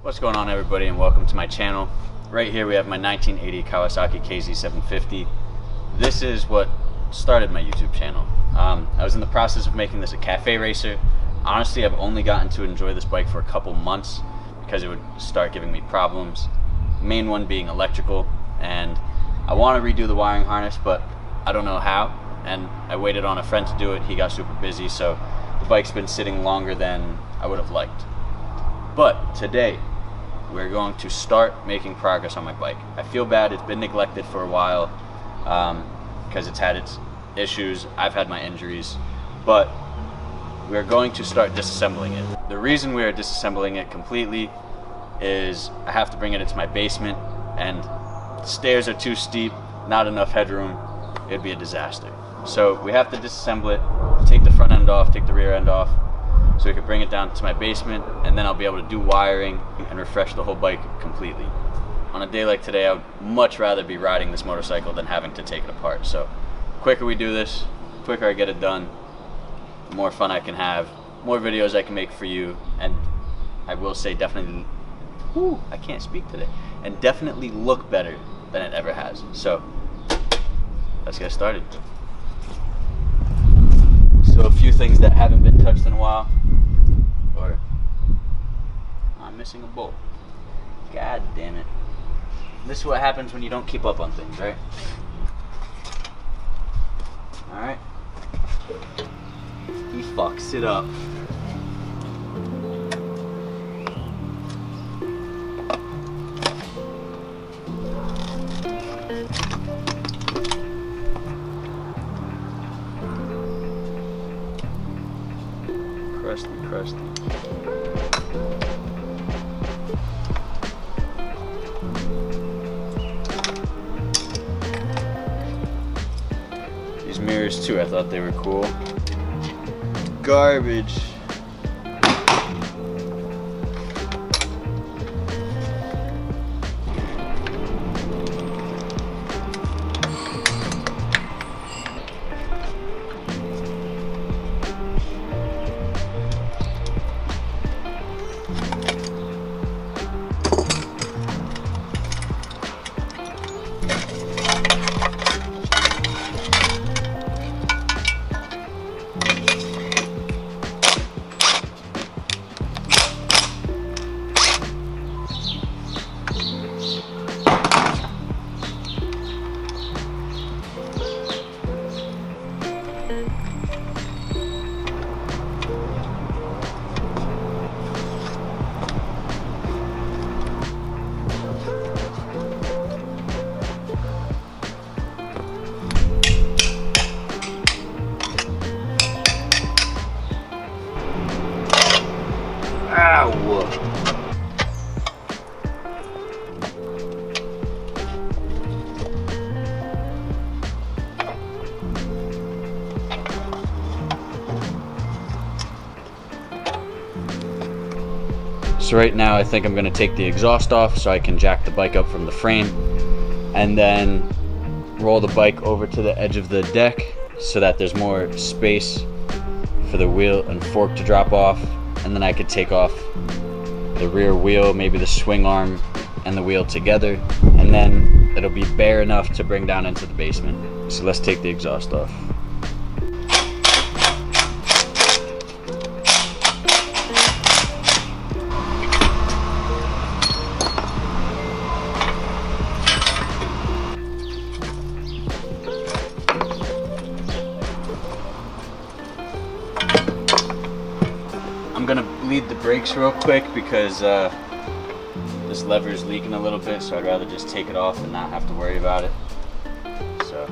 What's going on, everybody, and welcome to my channel. Right here we have my 1980 Kawasaki KZ750. This is what started my YouTube channel. I was in the process of making this a cafe racer. Honestly, I've only gotten to enjoy this bike for a couple months because it would start giving me problems. Main one being electrical, and I want to redo the wiring harness, but I don't know how, and I waited on a friend to do it. He got super busy, so the bike's been sitting longer than I would have liked. But today we're going to start making progress on my bike. I feel bad, it's been neglected for a while because it's had its issues. I've had my injuries, but we're going to start disassembling it. The reason we are disassembling it completely is I have to bring it into my basement, and the stairs are too steep, not enough headroom. It'd be a disaster. So we have to disassemble it, take the front end off, take the rear end off, so we can bring it down to my basement, and then I'll be able to do wiring and refresh the whole bike completely. On a day like today, I would much rather be riding this motorcycle than having to take it apart. So the quicker we do this, the quicker I get it done, the more fun I can have, more videos I can make for you, and I will say definitely, I can't speak today, and definitely look better than it ever has. So let's get started. So a few things that haven't been touched in a while, or I'm missing a bolt. God damn it. This is what happens when you don't keep up on things, right? Alright. He fucks it up. Crusty. These mirrors too, I thought they were cool. Garbage. So right now I think I'm going to take the exhaust off so I can jack the bike up from the frame, and then roll the bike over to the edge of the deck so that there's more space for the wheel and fork to drop off, and then I could take off the rear wheel, maybe the swing arm and the wheel together, and then it'll be bare enough to bring down into the basement. So let's take the exhaust off. I'm gonna bleed the brakes real quick because this lever is leaking a little bit, so I'd rather just take it off and not have to worry about it. So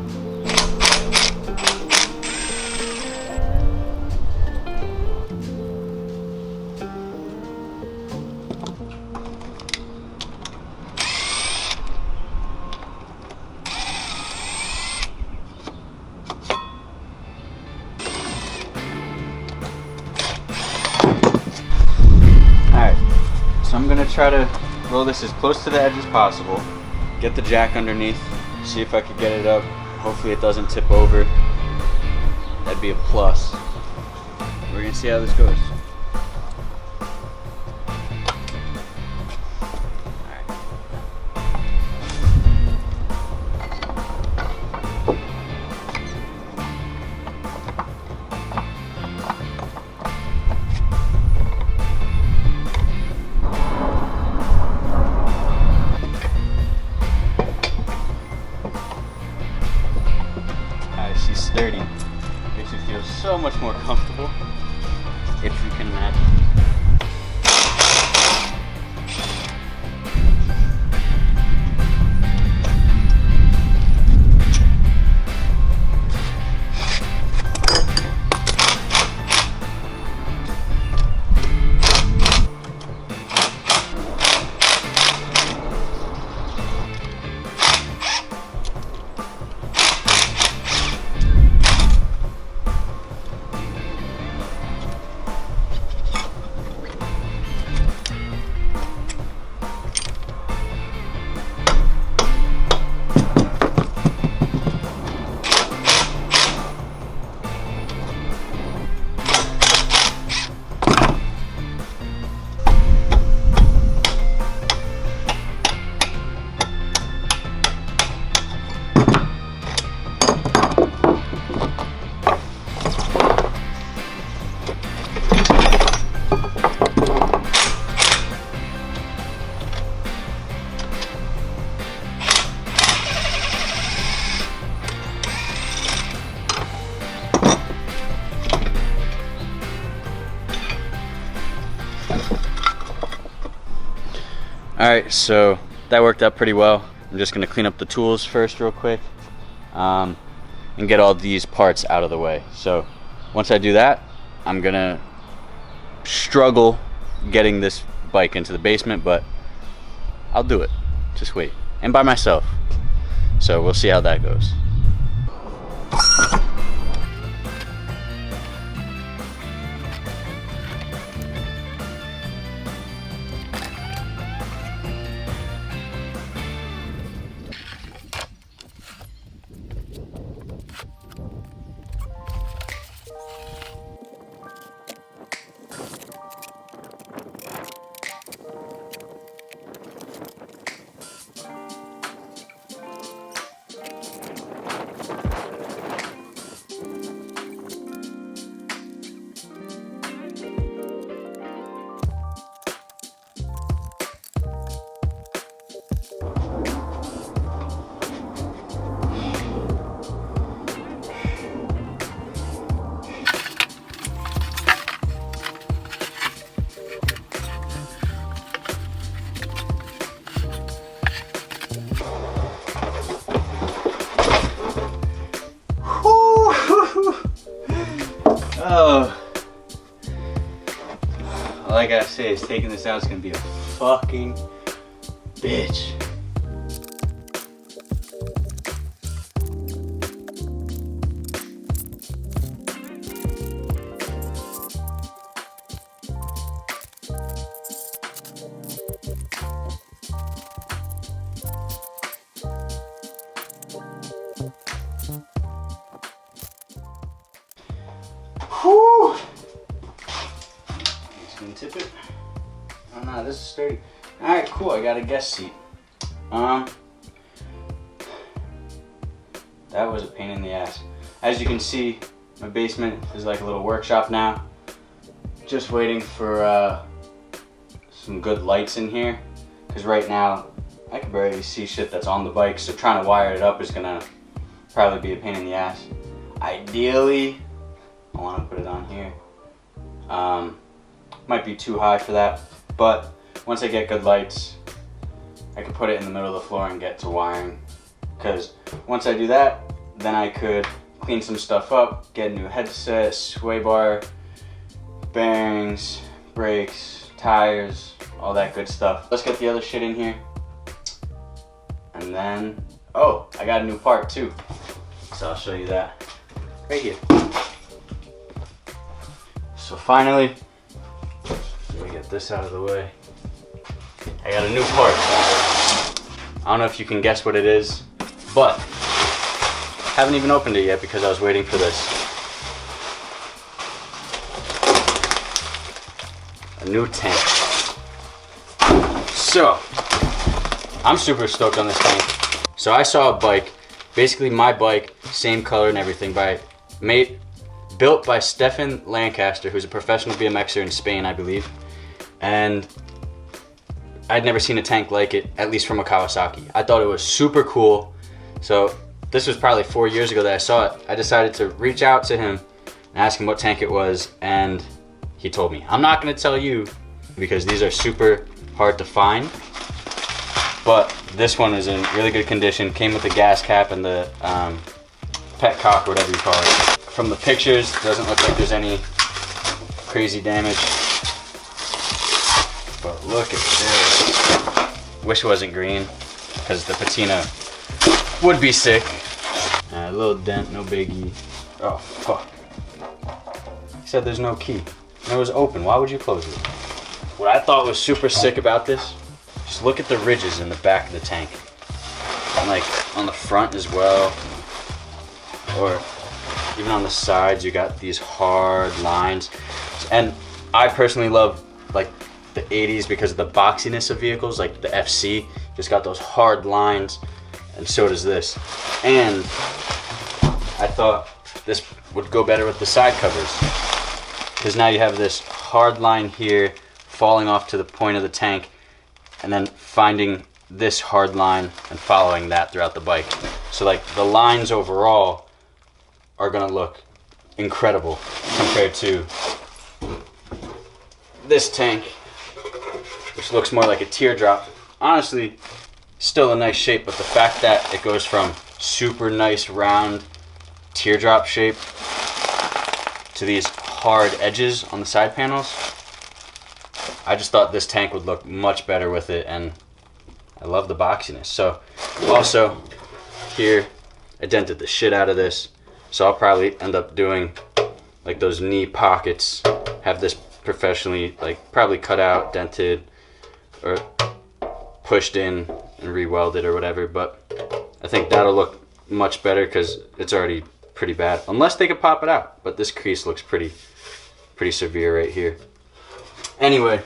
I'm gonna try to roll this as close to the edge as possible, get the jack underneath, see if I could get it up. Hopefully it doesn't tip over. That'd be a plus. We're gonna see how this goes. Alright, so that worked out pretty well. I'm just gonna clean up the tools first real quick and get all these parts out of the way. So once I do that, I'm gonna struggle getting this bike into the basement, but I'll do it. Just wait. And by myself. So we'll see how that goes. Oh, all I gotta say is taking this out is gonna be a fucking bitch. Whew. Just gonna tip it. Oh no, this is sturdy. Alright, cool, I got a guest seat. That was a pain in the ass. As you can see, my basement is like a little workshop now. Just waiting for some good lights in here. Because right now, I can barely see shit that's on the bike, so trying to wire it up is gonna probably be a pain in the ass. Ideally, I want to put it on here. Might be too high for that, but once I get good lights, I can put it in the middle of the floor and get to wiring. Because once I do that, then I could clean some stuff up, get a new headset, sway bar, bearings, brakes, tires, all that good stuff. Let's get the other shit in here. And then, oh, I got a new part too. So I'll show you that right here. So finally, let me get this out of the way. I got a new part. I don't know if you can guess what it is, but haven't even opened it yet because I was waiting for this. A new tank. So, I'm super stoked on this tank. So I saw a bike, basically my bike, same color and everything, built by Stefan Lancaster, who's a professional BMXer in Spain, I believe. And I'd never seen a tank like it, at least from a Kawasaki. I thought it was super cool. So this was probably 4 years ago that I saw it. I decided to reach out to him and ask him what tank it was, and he told me. I'm not gonna tell you because these are super hard to find, but this one is in really good condition. Came with the gas cap and the pet cock, whatever you call it. From the pictures, doesn't look like there's any crazy damage. But look at this. Wish it wasn't green, because the patina would be sick. A little dent, no biggie. Oh, fuck. He said there's no key. And it was open. Why would you close it? What I thought was super sick about this, just look at the ridges in the back of the tank. And like on the front as well. Or even on the sides, you got these hard lines. And I personally love like the 80s because of the boxiness of vehicles, like the FC, just got those hard lines, and so does this. And I thought this would go better with the side covers, because now you have this hard line here falling off to the point of the tank, and then finding this hard line and following that throughout the bike. So like the lines overall are gonna look incredible compared to this tank, which looks more like a teardrop. honestly still a nice shape, but the fact that it goes from super nice round teardrop shape to these hard edges on the side panels, I just thought this tank would look much better with it, and I love the boxiness. So also here, I dented the shit out of this, so I'll probably end up doing like those knee pockets, have this professionally like probably cut out, dented, or pushed in and re-welded or whatever, but I think that'll look much better because it's already pretty bad, unless they could pop it out. But this crease looks pretty severe right here. Anyway,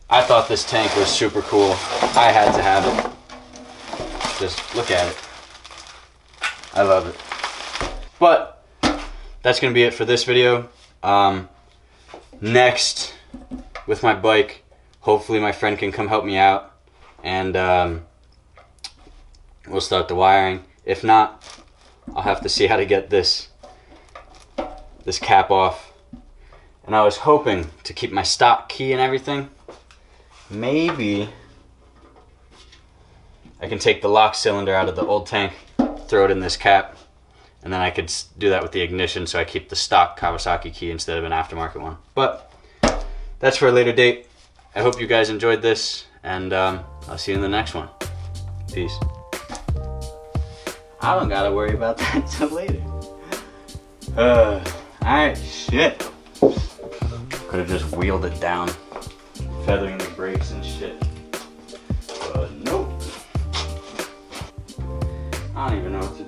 I thought this tank was super cool. I had to have it. Just look at it. I love it. But that's gonna be it for this video. Next, with my bike, hopefully my friend can come help me out, and we'll start the wiring. If not, I'll have to see how to get this cap off. And I was hoping to keep my stock key and everything. Maybe I can take the lock cylinder out of the old tank, throw it in this cap, and then I could do that with the ignition, so I keep the stock Kawasaki key instead of an aftermarket one. But that's for a later date. I hope you guys enjoyed this, and I'll see you in the next one. Peace. I don't gotta worry about that till later. Alright, shit. Could have just wheeled it down, feathering the brakes and shit. But nope. I don't even know what to